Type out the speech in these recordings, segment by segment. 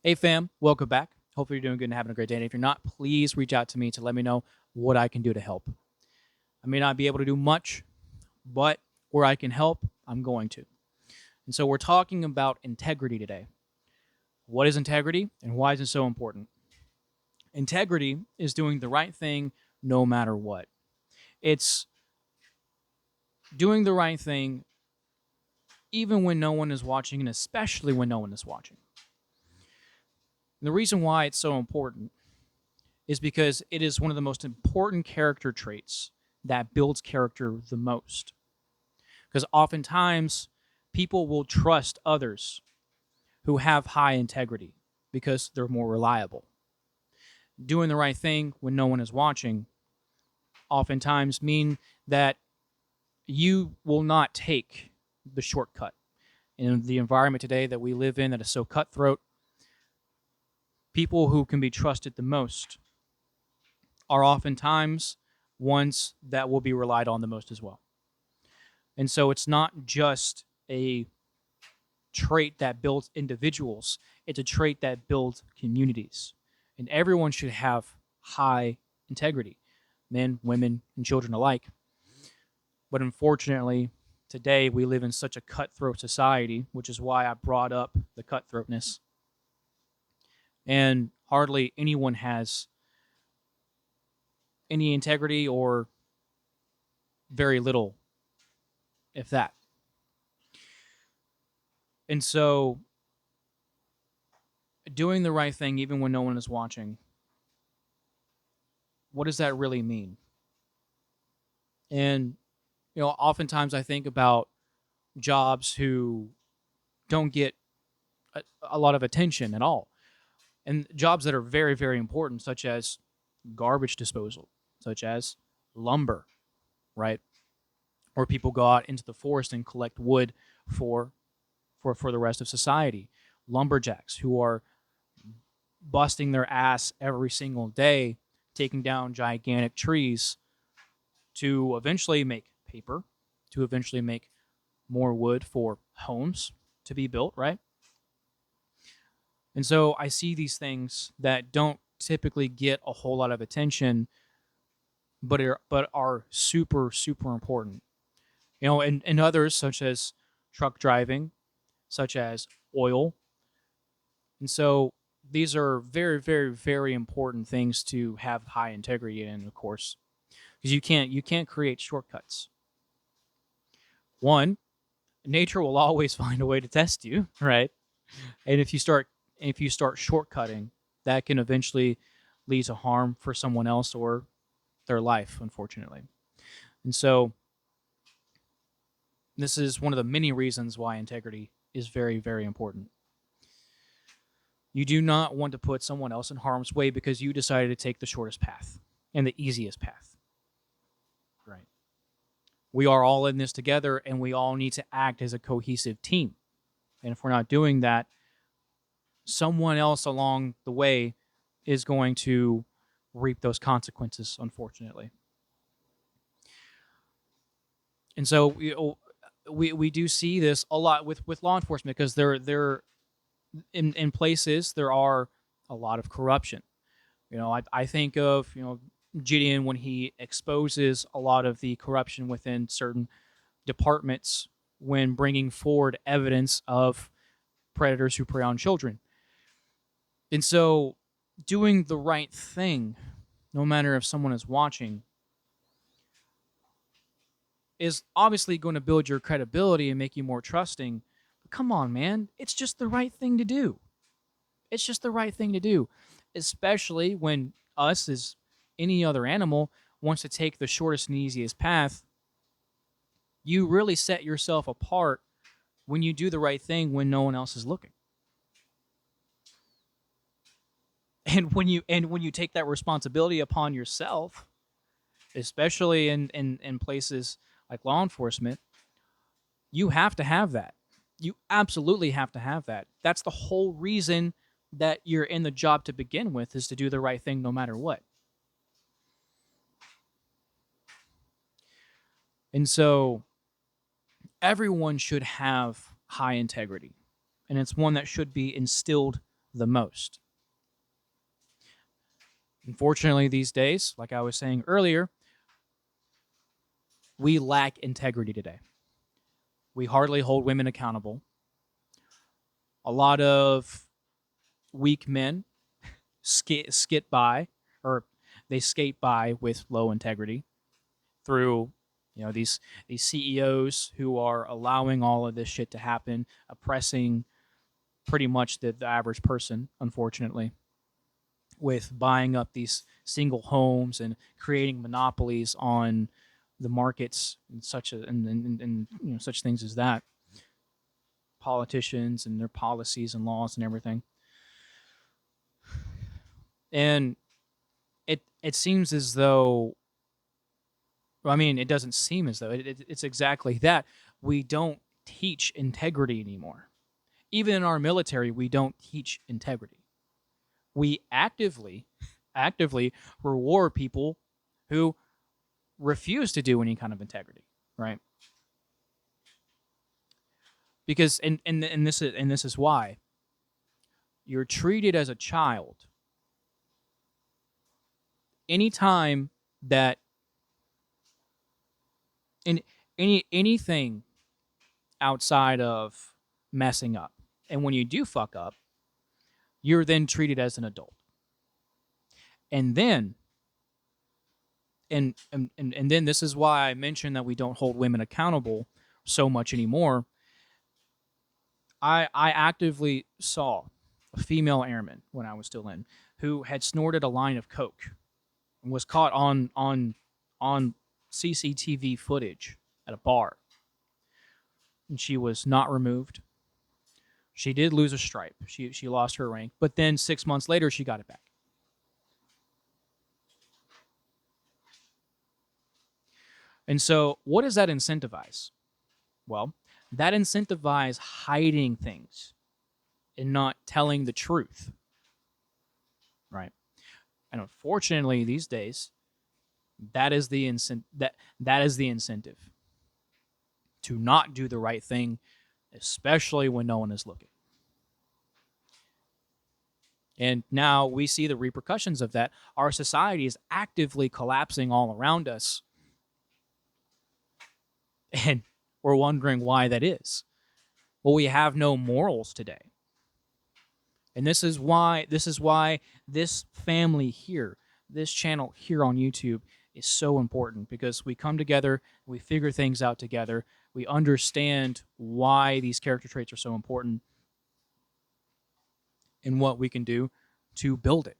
Hey fam, welcome back. Hopefully you're doing good and having a great day. And if you're not, please reach out to me to let me know what I can do to help. I may not be able to do much, but where I can help, I'm going to. And so we're talking about integrity today. What is integrity and why is it so important? Integrity is doing the right thing no matter what. It's doing the right thing even when no one is watching and especially when no one is watching. And the reason why it's so important is because it is one of the most important character traits that builds character the most. Because oftentimes people will trust others who have high integrity because they're more reliable. Doing the right thing when no one is watching oftentimes mean that you will not take the shortcut. In the environment today that we live in that is so cutthroat, people who can be trusted the most are oftentimes ones that will be relied on the most as well. And so it's not just a trait that builds individuals, it's a trait that builds communities. And everyone should have high integrity, men, women, and children alike. But unfortunately, today we live in such a cutthroat society, which is why I brought up the cutthroatness. And hardly anyone has any integrity or very little, if that. And so doing the right thing even when no one is watching, what does that really mean? And oftentimes I think about jobs who don't get a lot of attention at all, and jobs that are very, very important, such as garbage disposal, such as lumber, right? Or people go out into the forest and collect wood for for the rest of society. Lumberjacks who are busting their ass every single day, taking down gigantic trees to eventually make paper, to eventually make more wood for homes to be built, right? And so I see these things that don't typically get a whole lot of attention, but are super super important. And others such as truck driving, such as oil. And so these are very very very important things to have high integrity in, of course, because you can't create shortcuts. One, nature will always find a way to test you, right? And if you start shortcutting, that can eventually lead to harm for someone else or their life, unfortunately. And so this is one of the many reasons why integrity is very, very important. You do not want to put someone else in harm's way because you decided to take the shortest path and the easiest path. Right. We are all in this together and we all need to act as a cohesive team. And if we're not doing that, someone else along the way is going to reap those consequences, unfortunately. And so we do see this a lot with law enforcement because they're in places there are a lot of corruption. I think of Gideon when he exposes a lot of the corruption within certain departments when bringing forward evidence of predators who prey on children. And so doing the right thing, no matter if someone is watching, is obviously going to build your credibility and make you more trusting. But come on, man, it's just the right thing to do. It's just the right thing to do, especially when us, as any other animal, wants to take the shortest and easiest path. You really set yourself apart when you do the right thing when no one else is looking. And when you take that responsibility upon yourself, especially in places like law enforcement, you have to have that. You absolutely have to have that. That's the whole reason that you're in the job to begin with, is to do the right thing no matter what. And so everyone should have high integrity, and it's one that should be instilled the most. Unfortunately, these days, like I was saying earlier, we lack integrity today. We hardly hold women accountable. A lot of weak men skit by, or they skate by with low integrity through these CEOs who are allowing all of this shit to happen, oppressing pretty much the average person, unfortunately, with buying up these single homes and creating monopolies on the markets and such things as that. Politicians and their policies and laws and everything. And it seems as though, I mean, it doesn't seem as though it's exactly that. We don't teach integrity anymore. Even in our military, we don't teach integrity. We actively reward people who refuse to do any kind of integrity, right? Because and this is why you're treated as a child anytime that in anything outside of messing up. And when you do fuck up, you're then treated as an adult. And then and then this is why I mentioned that we don't hold women accountable so much anymore. I actively saw a female airman when I was still in who had snorted a line of coke and was caught on CCTV footage at a bar. And she was not removed. She did lose a stripe. She lost her rank, but then 6 months later she got it back. And so, what does that incentivize? Well, that incentivizes hiding things and not telling the truth, right? And unfortunately, these days, that is the that is the incentive to not do the right thing, especially when no one is looking. And now we see the repercussions of that. Our society is actively collapsing all around us. And we're wondering why that is. Well, we have no morals today. And this is why this family here, this channel here on YouTube is so important, because we come together, we figure things out together, we understand why these character traits are so important and what we can do to build it,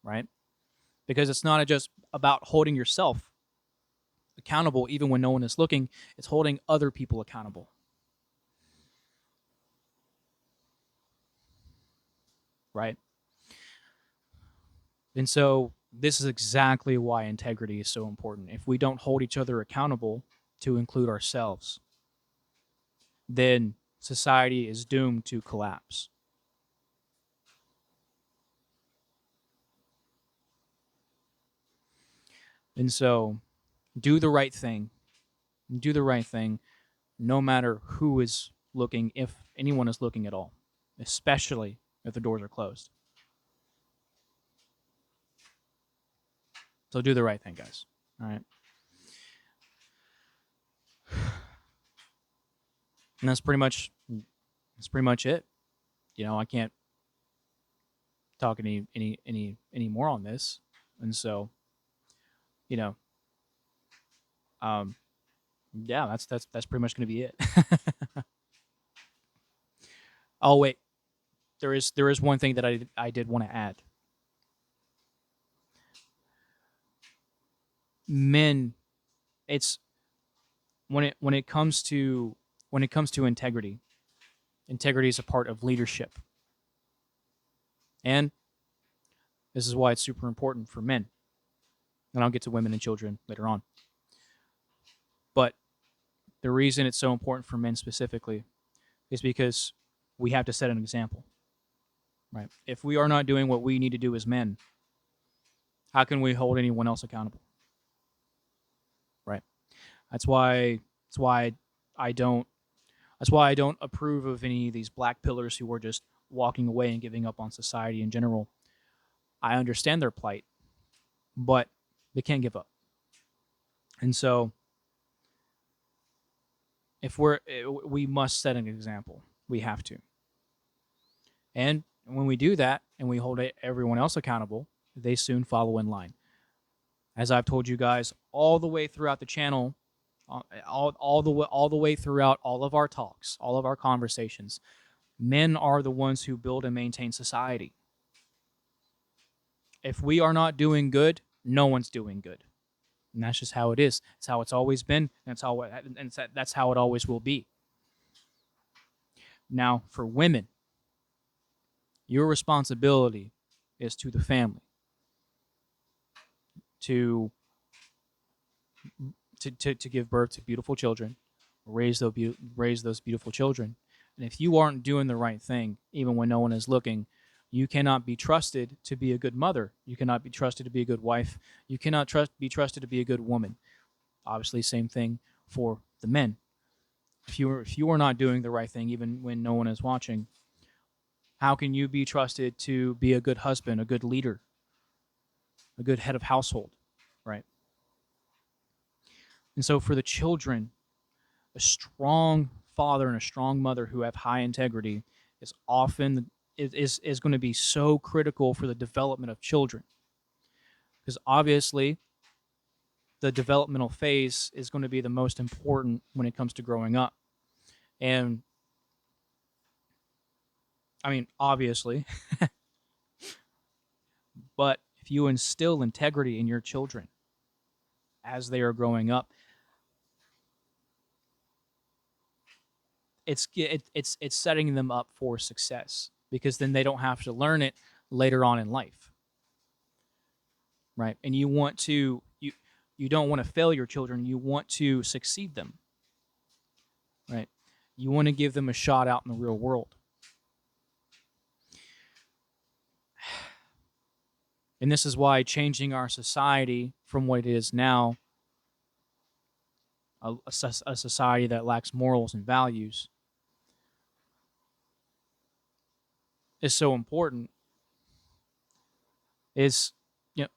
right? Because it's not just about holding yourself accountable even when no one is looking, it's holding other people accountable. Right? And so this is exactly why integrity is so important. If we don't hold each other accountable to include ourselves, then society is doomed to collapse. And so do the right thing. Do the right thing no matter who is looking, if anyone is looking at all, especially if the doors are closed. So do the right thing, guys. All right. And that's pretty much it. I can't talk any more on this. And so, you know, um yeah, that's pretty much going to be it. Oh wait, there is one thing that I did want to add. Men, it's when it comes to integrity. Integrity is a part of leadership. And this is why it's super important for men. And I'll get to women and children later on. But the reason it's so important for men specifically is because we have to set an example. Right? If we are not doing what we need to do as men, how can we hold anyone else accountable? Right? That's why I don't approve of any of these black pillars who are just walking away and giving up on society in general. I understand their plight, but they can't give up. And so if we must set an example. We have to. And when we do that and we hold everyone else accountable, they soon follow in line. As I've told you guys all the way throughout the channel, all the way throughout all of our talks, all of our conversations, men are the ones who build and maintain society. If we are not doing good, no one's doing good. And that's just how it is. It's how it's always been. That's how it always will be. Now, for women, your responsibility is to the family, to give birth to beautiful children, raise those beautiful children. And if you aren't doing the right thing, even when no one is looking, you cannot be trusted to be a good mother. You cannot be trusted to be a good wife. You cannot be trusted to be a good woman. Obviously, same thing for the men. If you are not doing the right thing, even when no one is watching, how can you be trusted to be a good husband, a good leader, a good head of household, right? And so for the children, a strong father and a strong mother who have high integrity is often is going to be so critical for the development of children. Because obviously, the developmental phase is going to be the most important when it comes to growing up. And I mean, obviously, but if you instill integrity in your children as they are growing up, it's setting them up for success, because then they don't have to learn it later on in life, right? And you don't want to fail your children. You want to succeed them, right? You want to give them a shot out in the real world. And this is why changing our society from what it is now, a society that lacks morals and values, is so important. Is, you know,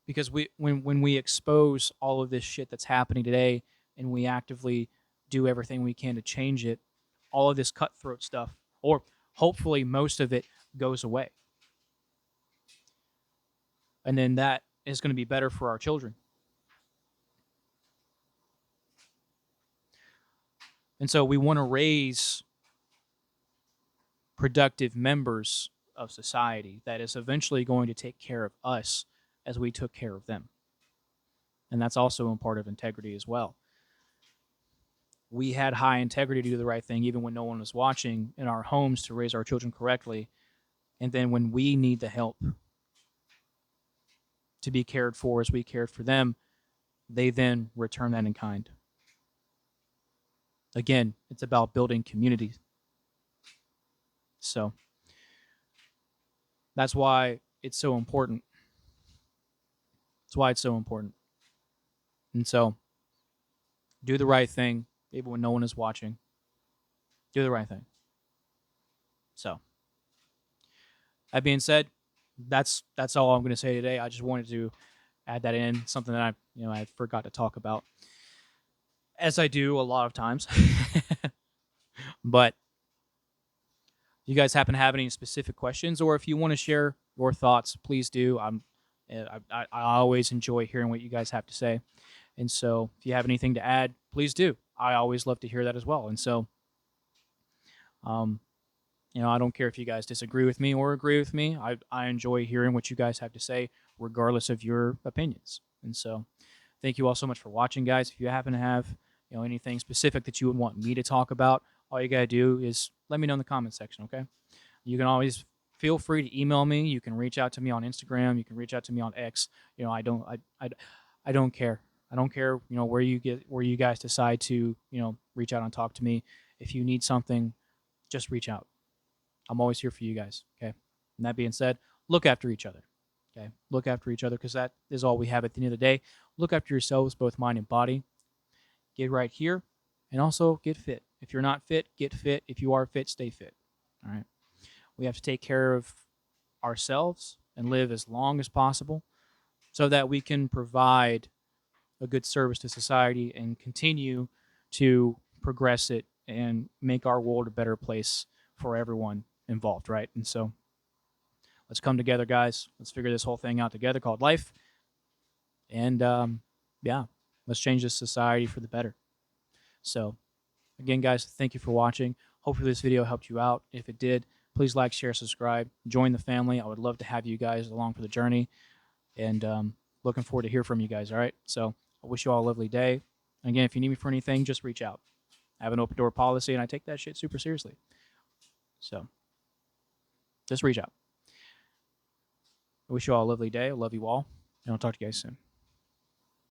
because when we expose all of this shit that's happening today, and we actively do everything we can to change it, all of this cutthroat stuff, or hopefully most of it, goes away. And then that is going to be better for our children. And so we want to raise productive members of society that is eventually going to take care of us as we took care of them. And that's also a part of integrity as well. We had high integrity to do the right thing even when no one was watching in our homes to raise our children correctly. And then when we need the help to be cared for as we cared for them, they then return that in kind. Again, it's about building communities. So that's why it's so important. That's why it's so important. And so do the right thing even when no one is watching. Do the right thing. So that being said, that's all I'm going to say today. I just wanted to add that in, something that I forgot to talk about, as I do a lot of times. But if you guys happen to have any specific questions, or if you want to share your thoughts, please do. I always enjoy hearing what you guys have to say. And so if you have anything to add, please do. I always love to hear that as well. And so, I don't care if you guys disagree with me or agree with me. I enjoy hearing what you guys have to say, regardless of your opinions. And so thank you all so much for watching, guys. If you happen to have anything specific that you would want me to talk about, all you got to do is let me know in the comment section, okay? You can always feel free to email me. You can reach out to me on Instagram. You can reach out to me on X. I don't care. I don't care, where you guys decide to, reach out and talk to me. If you need something, just reach out. I'm always here for you guys, okay? And that being said, look after each other, okay? Look after each other, because that is all we have at the end of the day. Look after yourselves, both mind and body. Get right here, and also get fit. If you're not fit, get fit. If you are fit, stay fit, all right? We have to take care of ourselves and live as long as possible so that we can provide a good service to society and continue to progress it and make our world a better place for everyone involved, right? And so let's come together, guys. Let's figure this whole thing out together called life. And yeah, let's change this society for the better. So, again, guys, thank you for watching. Hopefully, this video helped you out. If it did, please like, share, subscribe, join the family. I would love to have you guys along for the journey. And looking forward to hear from you guys. All right. So, I wish you all a lovely day. Again, if you need me for anything, just reach out. I have an open door policy, and I take that shit super seriously. So, just reach out. I wish you all a lovely day. I love you all, and I'll talk to you guys soon.